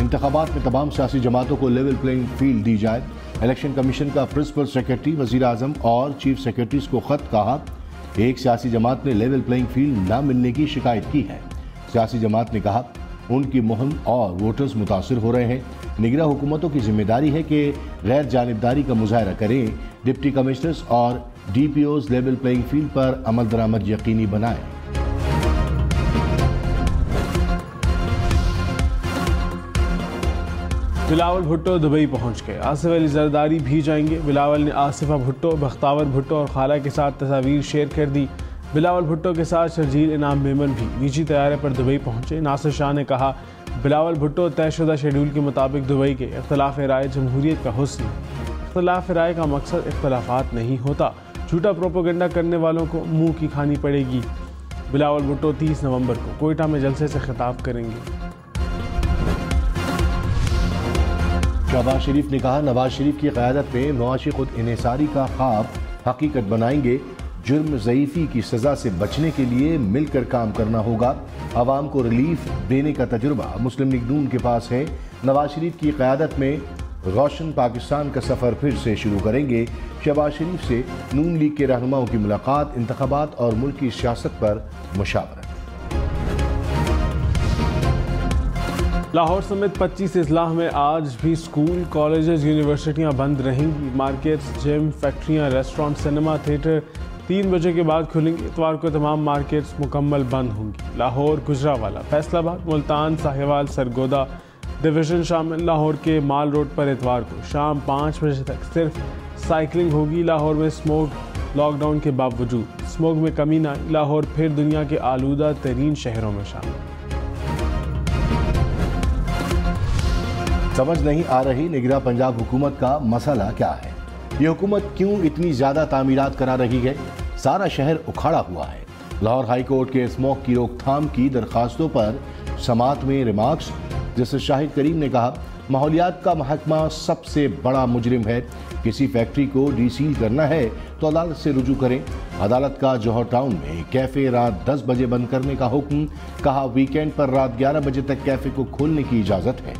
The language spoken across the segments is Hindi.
इंतखाबात में तमाम सियासी जमातों को लेवल प्लेइंग फील्ड दी जाए। इलेक्शन कमीशन का प्रिंसिपल सेक्रेटरी, वजीर आजम और चीफ सेक्रेटरीज को खत। कहा एक सियासी जमात ने लेवल प्लेइंग फील्ड न मिलने की शिकायत की है। सियासी जमात ने कहा उनकी मुहिम और वोटर्स मुतासिर हो रहे हैं। निगरां हुकूमतों की जिम्मेदारी है कि गैर जानिबदारी का मुजाहरा करें। डिप्टी कमिश्नर्स और DPOs लेवल प्लेइंग फील्ड पर अमल दरामद यकीनी बनाएं। बिलावल भुट्टो दुबई पहुंच गए। आसिफ अली जरदारी भी जाएंगे। बिलावल ने आसिफा भुट्टो, बख्तावर भुट्टो और खाला के साथ तस्वीर शेयर कर दी। बिलावल भुट्टो के साथ शर्जील इनाम मेमन भी निजी तैयारे पर दुबई पहुंचे। नासिर शाह ने कहा बिलावल भुट्टो तयशुदा शेड्यूल के मुताबिक दुबई के। इख्तलाफ राय जमहूरियत का हुस्न। इख्तलाफ राय का मकसद इख्तलाफात नहीं होता, झूठा प्रोपोगंडा करने वालों को मुंह की खानी पड़ेगी। बिलावल भुट्टो 30 नवंबर को कोयटा में जलसे से खिताब करेंगे। शहबाज शरीफ ने कहा नवाज शरीफ की क़यादत में मुआशी खुद इन्हिसारी का ख्वाब हकीकत बनाएंगे। जुर्म ज़ईफ़ी की सज़ा से बचने के लिए मिलकर काम करना होगा। आवाम को रिलीफ देने का तजुर्बा मुस्लिम लीग नून के पास है। नवाज शरीफ की क़यादत में रोशन पाकिस्तान का सफ़र फिर से शुरू करेंगे। शहबाज शरीफ से नून लीग के रहनुमाओं की मुलाकात। इंतखाबात और मुल्क की सियासत पर मुशावरत। लाहौर समेत 25 अजला में आज भी स्कूल, कॉलेजेस, यूनिवर्सिटियां बंद रहेंगी। मार्केट्स, जिम, फैक्ट्रियां, रेस्टोरेंट, सिनेमा, थिएटर 3 बजे के बाद खुलेंगे। इतवार को तमाम मार्केट्स मुकम्मल बंद होंगी। लाहौर, गुजरावाला, फैसलाबाद, मुल्तान, साहिवाल, सरगोदा डिवीज़न शामिल। लाहौर के माल रोड पर इतवार को शाम 5 बजे तक सिर्फ साइकिलिंग होगी। लाहौर में स्मोक लॉकडाउन के बावजूद स्मोक में कमी न आई। लाहौर फिर दुनिया के आलूदा तरीन शहरों में शामिल। समझ नहीं आ रही निगरां पंजाब हुकूमत का मसला क्या है। ये हुकूमत क्यों इतनी ज़्यादा तामीरात करा रही है। सारा शहर उखाड़ा हुआ है। लाहौर हाई कोर्ट के स्मोक की रोकथाम की दरखास्तों पर समात में रिमार्क्स। जस्टिस शाहिद करीम ने कहा माहौलियात का महकमा सबसे बड़ा मुजरिम है। किसी फैक्ट्री को डीसील करना है तो अदालत से रुजू करें। अदालत का जौहर टाउन में कैफ़े रात 10 बजे बंद करने का हुक्म। कहा वीकेंड पर रात 11 बजे तक कैफ़े को खोलने की इजाज़त है।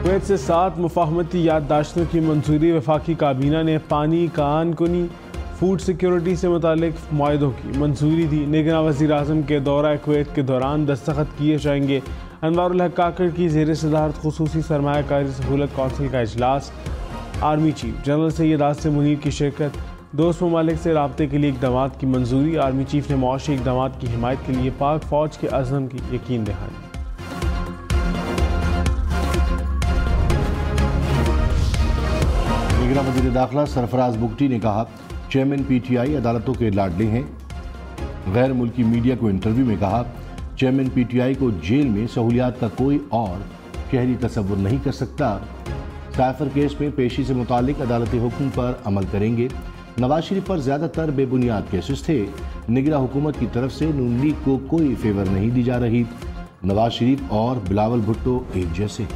कुवैत से 7 मुफाहमती याददाश्तों की मंजूरी। वफाकी काबीना ने पानी, कान कुनी, फूड सिक्योरिटी से मुतालिक मुआहदों की मंजूरी दी। निगरां वज़ीर आज़म के दौरा कुवैत के दौरान दस्तखत किए जाएंगे। अनवारुल हक काकड़ की ज़ेर सदारत खुसूसी सरमायाकारी सहूलत कौंसिल का इजलास। Army chief general Syed Asim Munir की शिरकत। दोस्त ममालिक से राब्ते के लिए इक़दाम की मंजूरी। आर्मी चीफ ने मुआशी इक़दाम की हिमायत के लिए पाक फ़ौज के अज़म की यकीन दहानी। निगरां वज़ीर दाखिला सरफराज बुगटी ने कहा चेयरमैन PTI अदालतों के लाडले हैं। गैर मुल्की मीडिया को इंटरव्यू में कहा चेयरमैन PTI को जेल में सहूलियात का कोई और शहरी तसव्वुर नहीं कर सकता। साइफर केस में पेशी से मुतालिक अदालती हुक्म पर अमल करेंगे। नवाज शरीफ पर ज़्यादातर बेबुनियाद केसेस थे। निगरां हुकूमत की तरफ से नून लीग को कोई फेवर नहीं दी जा रही। नवाज शरीफ और बिलावल भुट्टो एक जैसे।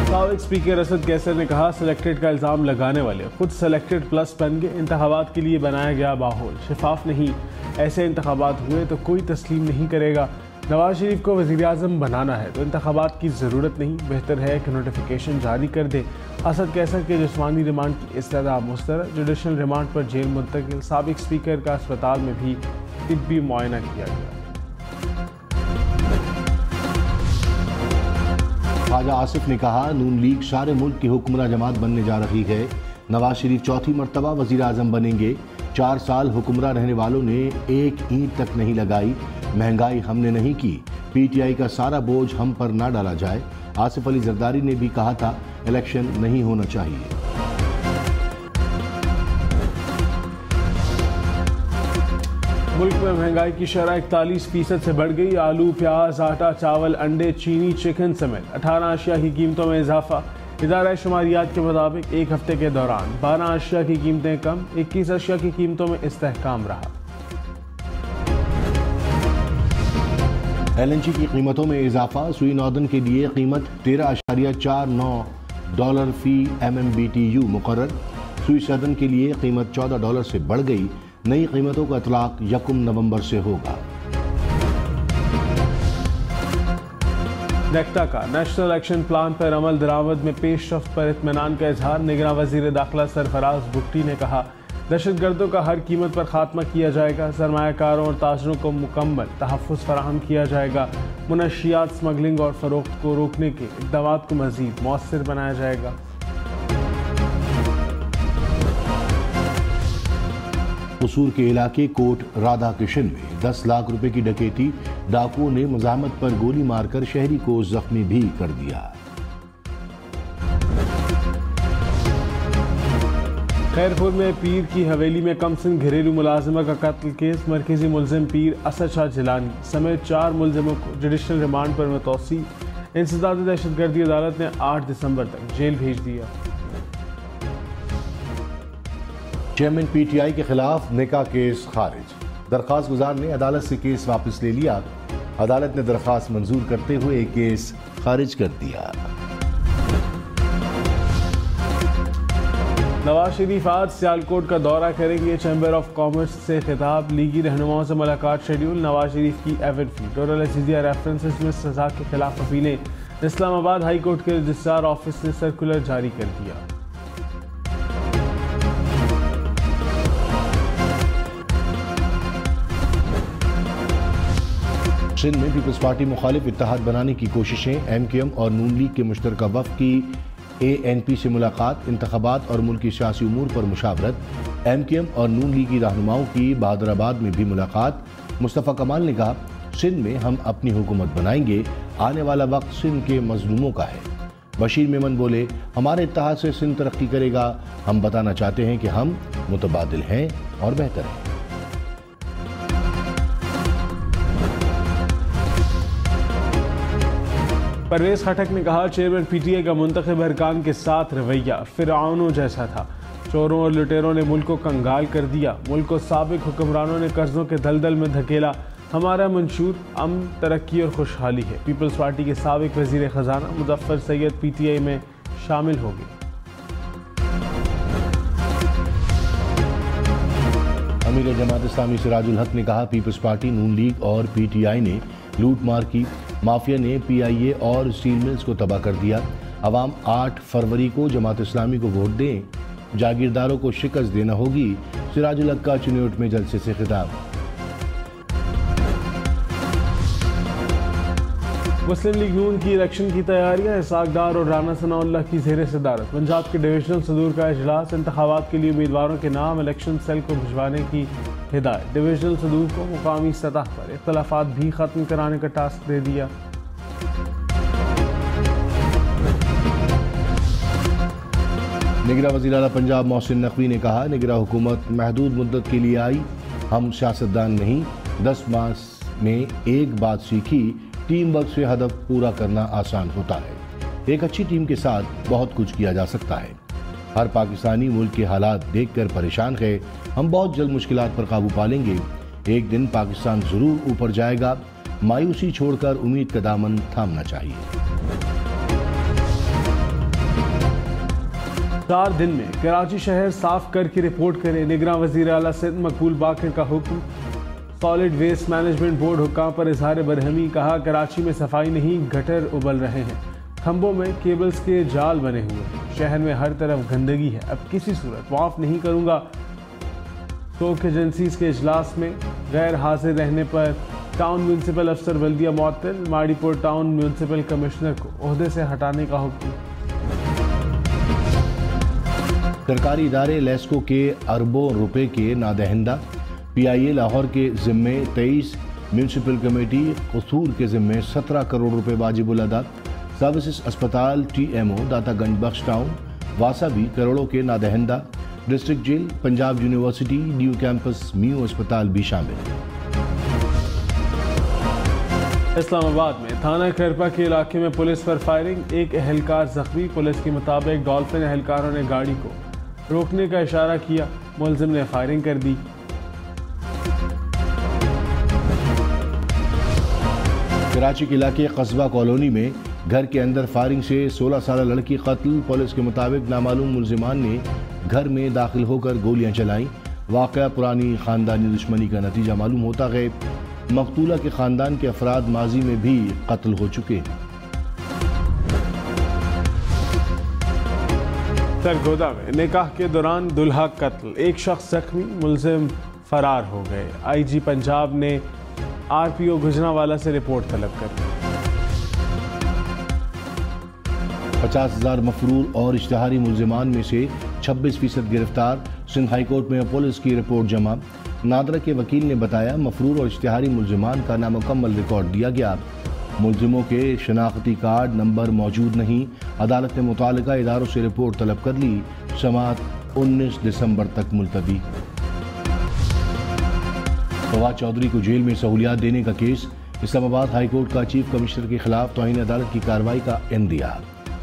साबिक स्पीकर असद कैसर ने कहा सिलेक्टेड का इल्ज़ाम लगाने वाले खुद सिलेक्टेड प्लस बन गए। इंतखाबात के लिए बनाया गया माहौल शफाफ नहीं। ऐसे इंतखाबात हुए तो कोई तस्लीम नहीं करेगा। नवाज शरीफ को वज़ीर आज़म बनाना है तो इंतखाबात की ज़रूरत नहीं, बेहतर है कि नोटिफिकेशन जारी कर दे। असद कैसर के जिस्मानी रिमांड की इस्तदा मुस्तरद। जुडिशल रिमांड पर जेल मुंतकिल। साबिक स्पीकर का अस्पताल में भी तिब्बी मुआयना किया गया। ख्वाजा आसिफ ने कहा नून लीग सारे मुल्क की हुक्मरान जमात बनने जा रही है। नवाज शरीफ चौथी मरतबा वज़ीर आज़म बनेंगे। 4 साल हुक्मरान रहने वालों ने एक ईंट तक नहीं लगाई। महंगाई हमने नहीं की। PTI का सारा बोझ हम पर ना डाला जाए। आसिफ अली जरदारी ने भी कहा था इलेक्शन नहीं होना चाहिए। मुल्क में महंगाई की शरह 41% से बढ़ गई। आलू, प्याज, आटा, चावल, अंडे, चीनी, चिकन समेत 18 अशिया की कीमतों में इजाफा। इदारा शुमारियात के मुताबिक एक हफ्ते के दौरान 12 अशिया की कीमतें कम, 21 अशिया की कीमतों में इस्तेहकाम रहा। LNG की कीमतों में इजाफा। सुई नॉर्दन के लिए कीमत $13.49 फी MMBTU मुकर्रर। सुई सदर्न के लिए कीमत $14 से बढ़ गई। नई कीमतों का इतलाक 1 नवंबर से होगा। नेक्टा का नेशनल एक्शन प्लान पर अमल दरामद में पेशरफ्त पर इत्मीनान का इजहार। निगरान वजीर दाखिला सरफराज भुट्टी ने कहा, दहशतगर्दों का हर कीमत पर खात्मा किया जाएगा। सरमायाकारों और ताजरों को मुकम्मल तहफ़्फ़ुज़ फराहम किया जाएगा। मुनशियात स्मगलिंग और फ़रोख्त को रोकने के इक़दाम को मज़ीद मौसर बनाया जाएगा। कसूर के इलाके कोट राधा किशन में 10 लाख रुपए की डकैती। डाकुओं ने मज़ाहमत पर गोली मारकर शहरी को जख्मी भी कर दिया। खैरपुर में पीर की हवेली में कमसिन घरेलू मुलाजिमा का कत्ल केस। मरकजी मुलजिम पीर असद शाह जिलानी समेत 4 मुलजिमों को जुडिशल रिमांड पर मतौसी। इंसदाद दहशतगर्दी अदालत ने 8 दिसंबर तक जेल भेज दिया। चेयरमैन PTI के खिलाफ निकाह केस खारिज। दरख्वास्त गुजार ने अदालत से केस वापस ले लिया। अदालत ने दरख्वास्त मंजूर करते हुए केस खारिज कर दिया। नवाज शरीफ आज सियालकोट का दौरा करेंगे। चैम्बर ऑफ कॉमर्स से खिताब। लीगी रहनुमाओं से मुलाकात शेड्यूल। नवाज शरीफ की Avid fee total Azizia references में सजा के खिलाफ अपीलें। इस्लामाबाद हाई कोर्ट के रजिस्ट्रार ऑफिस ने सर्कुलर जारी कर दिया। सिंध में पीपल्स पार्टी मुखालिफ इत्तेहाद बनाने की कोशिशें। MKM और नून लीग के मुश्तरका वफ़द की ANP से मुलाकात। इंतखाबात और मुल्की सियासी उमूर पर मुशावरत। MKM और नून लीग की रहनुमाओं की बहादुराबाद में भी मुलाकात। मुस्तफ़ा कमाल ने कहा, सिंध में हम अपनी हुकूमत बनाएंगे। आने वाला वक्त सिंध के मजलूमों का है। बशीर मेमन बोले, हमारे इत्तेहाद से सिंध तरक्की करेगा। हम बताना चाहते हैं कि हम मुतबादिल हैं और बेहतर हैं। परवेज खटक ने कहा, चेयरमैन PTI का मुंतखब अरकान के साथ रवैया फिरौनों जैसा था। चोरों और लुटेरों ने मुल्क को कंगाल कर दिया। मुल्क को साबिक हुक्मरानों ने कर्जों के दलदल में धकेला। हमारा मंशूर अमन, तरक्की और खुशहाली है। पीपल्स पार्टी के साबिक वजीर खजाना मुजफ्फर सैयद PTI में शामिल हो गए। अमीर जमात इस्लामी सिराजुल हक ने कहा, पीपल्स पार्टी, नून लीग और PTI ने लूट मार की। माफिया ने PIA और स्टील मिल्स को तबाह कर दिया। अवाम 8 फरवरी को जमात इस्लामी को वोट दें। जागीरदारों को शिकस्त देना होगी। सिराजुल हक का चिन्योट में जलसे से खिताब। मुस्लिम लीग नून की इलेक्शन की तैयारियां। इसाक डार और राना सनाउल्लाह की ज़ेर सदारत पंजाब के डिविजनल सदूर का इजलास। इंतखाबात के लिए उम्मीदवारों के नाम इलेक्शन सेल को भिजवाने की हिदायत। डिविजनल सदूर को मुकामी सतह पर इख्तलाफात भी खत्म कराने का टास्क दे दिया। निगरा वज़ीर आला पंजाब मोहसिन नकवी ने कहा, निगरा हुकूमत महदूद मुद्दत के लिए आई। हम सियासतदान नहीं। 10 मास में एक बात सीखी, टीम वर्क से हदफ पूरा करना आसान होता है। एक अच्छी टीम के साथ बहुत कुछ किया जा सकता है। हर पाकिस्तानी मुल्क के हालात देखकर परेशान है। हम बहुत जल्द मुश्किलात पर काबू पा लेंगे। एक दिन पाकिस्तान जरूर ऊपर जाएगा। मायूसी छोड़कर उम्मीद का दामन थामना चाहिए। 4 दिन में कराची शहर साफ करके रिपोर्ट करें। निगरान वज़ीर आला सिंध मकबूल बाकर का हुक्म। सॉलिड वेस्ट मैनेजमेंट बोर्ड हुक्काम पर इजहार बरहमी। कहा, कराची में सफाई नहीं, गटर उबल रहे हैं। खंभों में केबल्स के जाल बने हुए हैं। शहर में हर तरफ गंदगी है। अब किसी सूरत माफ नहीं करूंगा। स्टोक एजेंसीज के इजलास में गैर हाजिर रहने पर टाउन म्यूनसिपल अफसर बल्दिया मुअत्तल। माड़ीपुर टाउन म्यूनसिपल कमिश्नर को ओहदे से हटाने का हुक्म। सरकारी इदारे लेस्को के अरबों रुपए के नादहिंदा। PIA लाहौर के जिम्मे 23, म्यूनसिपल कमेटी कसूर के जिम्मे 17 करोड़ रुपए वाजिबुल अदा। सर्विसेज अस्पताल TMO दातागंज बख्श टाउन वासा भी करोड़ों के नादहिंदा। District jail, Punjab university, new campus, म्यू अस्पताल भी शामिल। इस्लामाबाद में थाना खैरपा के इलाके में पुलिस पर फायरिंग। एक एहलकार जख्मी। पुलिस के मुताबिक डॉल्फिन एहलकारों ने गाड़ी को रोकने का इशारा किया। मुलजिम ने फायरिंग कर दी। कराची के इलाके कस्बा कॉलोनी में घर के अंदर फायरिंग से 16 साल लड़की कत्ल। पुलिस के मुताबिक नामालूम मुलजिमान ने घर में दाखिल होकर गोलियां चलाईं। वाक़या पुरानी ख़ानदानी दुश्मनी का नतीजा मालूम होता है। मकतूला के ख़ानदान के अफराद माजी में भी कत्ल हो चुके हैं। सरगोदा में निकाह के दौरान दुल्हा कत्ल, एक शख्स जख्मी, मुलजिम फरार हो गए। IG पंजाब ने RPO गुजरांवाला से रिपोर्ट तलब कर दी। 50,000 मफरूर और इश्तिहारी मुलजिमान में से 26% गिरफ्तार। सिंध हाई कोर्ट में पुलिस की रिपोर्ट जमा। नादरा के वकील ने बताया मफरूर और इश्तिहारी मुलजिमान का नामुकम्मल रिकॉर्ड दिया गया। मुलजिमों के शनाख्ती कार्ड नंबर मौजूद नहीं। अदालत ने मुतालिका इदारों से रिपोर्ट तलब कर ली। समाअत 19 दिसंबर तक मुलतवी। फवाद चौधरी को जेल में सहूलियात देने का केस। इस्लामाबाद हाई कोर्ट का चीफ कमिश्नर के खिलाफ तौहीन अदालत की कार्रवाई का इंदिया।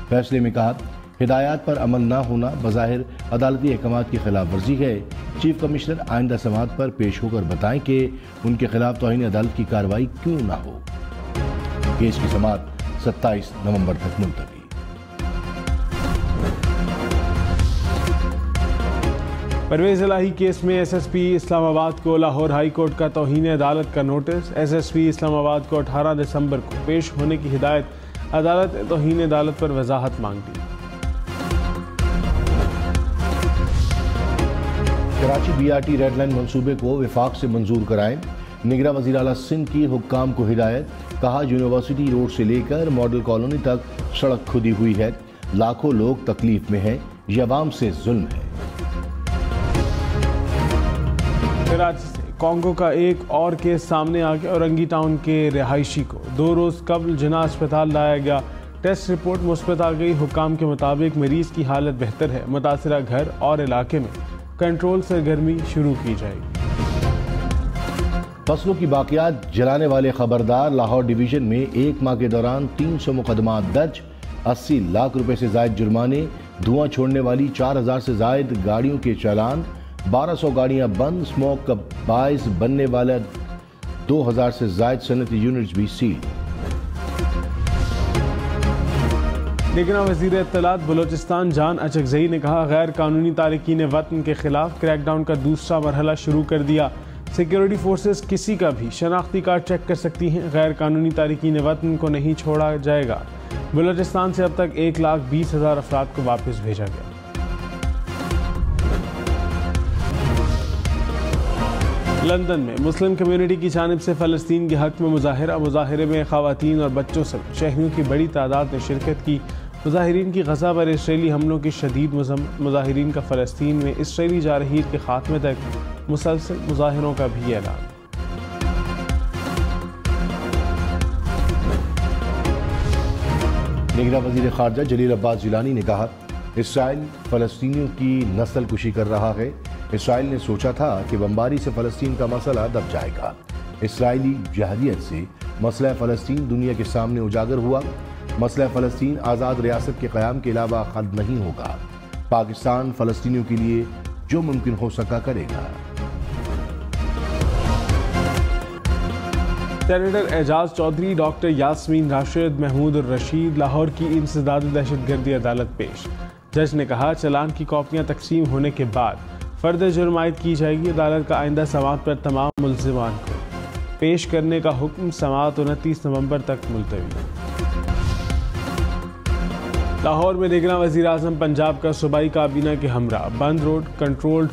फैसले में कहा हिदायत पर अमल न होना बज़ाहिर अदालती अहकामात की खिलाफ वर्जी है। चीफ कमिश्नर आइंदा समाअत पर पेश होकर बताएं कि उनके खिलाफ तौहीन अदालत की कार्रवाई क्यों न हो। केस की समाअत 27 नवंबर तक मुलतवी। परवेज इलाही केस में SSP इस्लामाबाद को लाहौर हाई कोर्ट का तौहीन अदालत का नोटिस। SSP इस्लामाबाद को 18 दिसंबर को पेश होने की हिदायत। अदालत ने तौहीन अदालत पर वजाहत मांग ली। कराची BRT रेड लाइन मंसूबे को विफाक से मंजूर कराएं। निगरान वज़ीर आला सिंध की हुक्काम को हिदायत। कहा यूनिवर्सिटी रोड से लेकर मॉडल कॉलोनी तक सड़क खुदी हुई है। लाखों लोग तकलीफ में हैं। ये अवाम से जुल्म है। कराची से कांगो का एक और केस सामने आ गया। औरंगी टाउन के रिहायशी को 2 रोज़ कबल जिना अस्पताल लाया गया। टेस्ट रिपोर्ट मुस्बत आ गई। हुक्काम के मुताबिक मरीज की हालत बेहतर है। मुतासिरा घर और इलाके में कंट्रोल सरगर्मी शुरू की जाएगी। फसलों की बाकियात जलाने वाले खबरदार। लाहौर डिवीजन में एक माह के दौरान 300 मुकदमा दर्ज। 80 लाख रुपए से जायद जुर्माने। धुआं छोड़ने वाली 4000 से जायद गाड़ियों के चालान। 1200 गाड़ियां बंद। स्मोक का बायस बनने वाला 2000 से जायद सनती यूनिट्स भी सील। निगरान वज़ीर इत्तलात बलोचिस्तान जान अचकज़ई ने कहा गैर कानूनी तारिकीन वतन के खिलाफ क्रैकडाउन का दूसरा मरहला शुरू कर दिया। सिक्योरिटी फोर्सेस किसी का भी शनाख्ती कार्ड चेक कर सकती हैं। गैर कानूनी तारिकीन वतन को नहीं छोड़ा जाएगा। बलोचिस्तान से अब तक 1,20,000 अफराद को वापस भेजा गया। लंदन में मुस्लिम कम्युनिटी की जानिब से फ़लस्तीन के हक़ में मुज़ाहिरे में ख़वातीन और बच्चों समेत शहरियों की बड़ी तादाद ने शिरकत की। मुज़ाहिरीन की गज़ा पर इसराइली हमलों की शदीद मुज़ाहिरीन का फ़लस्तीन में इसराइली जारहीर के ख़ात्मे तक मुसलसल मुज़ाहिरों का भी ऐलान। निगरान वज़ीर ख़ारजा जलील अब्बास जिलानी ने कहा इसराइल फ़लस्तीनियों की नस्ल कुशी कर रहा है। इसराइल ने सोचा था कि बमबारी से फ़लस्तीन का मसला दब जाएगा। इसराइली जहरियत से मसला फ़लस्तीन दुनिया के सामने उजागर हुआ। मसला फ़लस्तीन आज़ाद रियासत के क़याम के अलावा हल नहीं होगा। पाकिस्तान फ़लस्तीनियों के लिए जो मुमकिन हो सका करेगा। सेनेटर एजाज चौधरी, डॉक्टर यास्मीन राशिद, महमूद रशीद लाहौर की इंसदाद दहशतगर्दी अदालत पेश। जज ने कहा चालान की कॉपियां तकसीम होने के बाद फर्द जुर्म आयद की जाएगी। अदालत का आइंदा समाअत पर तमाम मुल्ज़िमान को पेश करने का हुक्म। समाअत 29 नवंबर तक मुलतवी। लाहौर में निगरान वज़ीर आज़म पंजाब का सूबाई काबीना के हमरा बंद रोड कंट्रोल्ड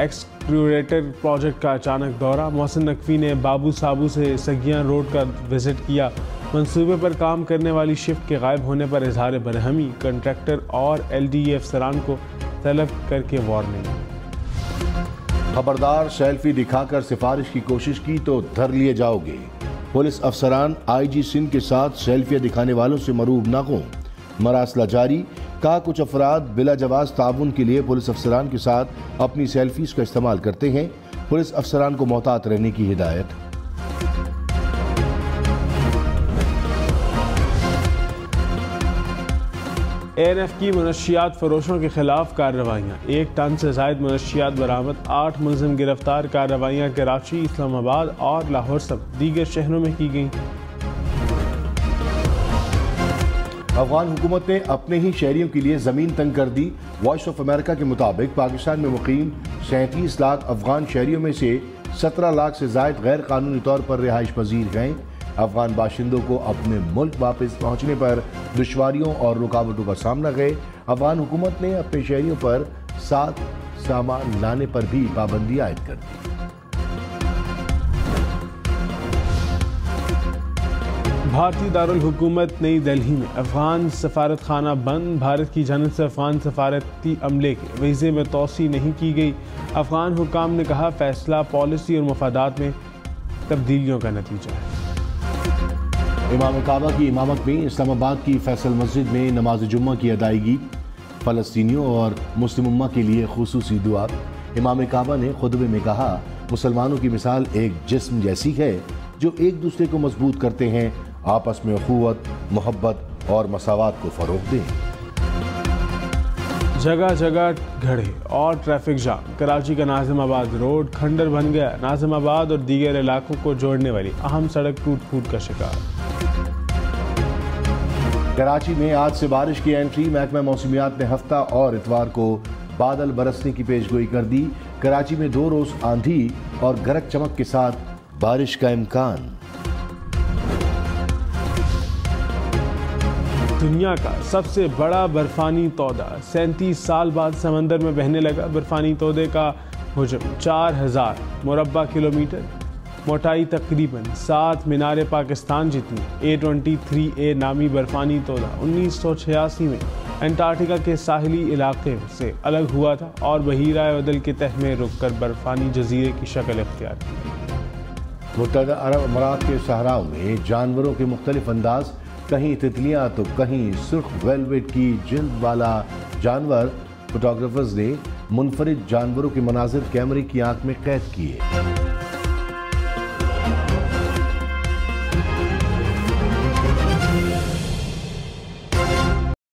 एक्सक्यूरेटर प्रोजेक्ट का अचानक दौरा। मोहसिन नकवी ने बाबू साबू से सगियां रोड का विजिट किया। मंसूबे पर काम करने वाली शिफ्ट के गायब होने पर इजहार बरहमी। कंट्रैक्टर और LDE अफसरान को तलब करके वार्निंग। खबरदार, सेल्फी दिखाकर सिफारिश की कोशिश की तो धर लिए जाओगे। पुलिस अफसरान IG सिंध के साथ सेल्फियां दिखाने वालों से मरूब ना हों। मरासला जारी। कहा कुछ अफराद बिला जवाज ताउन के लिए पुलिस अफसरान के साथ अपनी सेल्फीज का इस्तेमाल करते हैं। पुलिस अफसरान को मोहतात रहने की हिदायत। ANF की मनशियात फरोशों के खिलाफ कार्रवाइयाँ। 1 टन से जायद मनशियात बरामद। 8 मुलजिम गिरफ्तार। कार्रवाइयाँ कराची, इस्लामाबाद और लाहौर समेत दीगर शहरों में की गई। अफगान हुकूमत ने अपने ही शहरियों के लिए ज़मीन तंग कर दी। वॉइस ऑफ अमेरिका के मुताबिक पाकिस्तान में मुकीम 37 लाख अफगान शहरियों में से 17 लाख से ज़ायद गैर कानूनी तौर पर रिहाइश पजीर हैं। अफगान बाशिंदों को अपने मुल्क वापस पहुँचने पर दुश्वारियों और रुकावटों का सामना है। अफगान हुकूमत ने अपने शहरियों पर साथ सामान लाने पर भी पाबंदी आयद कर दी। भारतीय दारुल हुकूमत नई दिल्ली में अफगान सफारत खाना बंद। भारत की जानिब से अफगान सफारती अमले के वीज़े में तोसी नहीं की गई। अफगान हुकाम ने कहा फैसला पॉलिसी और मफादात में तब्दीलियों का नतीजा है। इमाम काबा की इमामत में इस्लामाबाद की फैसल मस्जिद में नमाज जुम्मा की अदायगी। फ़लस्तीनियों और मुस्लिम उम्मा के लिए खुसूसी दुआ। इमाम काबा ने खुतबे में कहा मुसलमानों की मिसाल एक जिस्म जैसी है जो एक दूसरे को मजबूत करते हैं, आपस में अखुवत, मोहब्बत और मसावात को फ़रोग़ दें। जगह जगह घड़े और ट्रैफिक जाम। कराची का नाज़िमाबाद रोड खंडर बन गया। नाज़िमाबाद और दीगर इलाकों को जोड़ने वाली अहम सड़क टूट फूट का शिकार। कराची में आज से बारिश की एंट्री। महकमा मौसमियात ने हफ्ता और इतवार को बादल बरसने की पेशगोई कर दी। कराची में 2 रोज आंधी और गरज चमक के साथ बारिश का इम्कान। दुनिया का सबसे बड़ा बर्फानी तोदा 37 साल बाद समंदर में बहने लगा। बर्फानी तोदे का हजम 4000 मुरब्बा किलोमीटर, मोटाई तकरीबन 7 मीनार पाकिस्तान जितनी। A23A नामी बर्फानी तोदा 1986 में अंटार्कटिका के साहिली इलाके से अलग हुआ था और बहीरा अदल के तह में रुककर बर्फानी जजीरे की शक्ल इख्तियार की। मुत्तहदा अरब अमारात के सहराओं में जानवरों के मुख्तलिफ अंदाज, कहीं तितलियां तो कहीं सुर्ख वेलवेट की जिल्द वाला जानवर। फोटोग्राफर्स ने मुनफरिद जानवरों के मनाजिर कैमरे की आंख में कैद किए।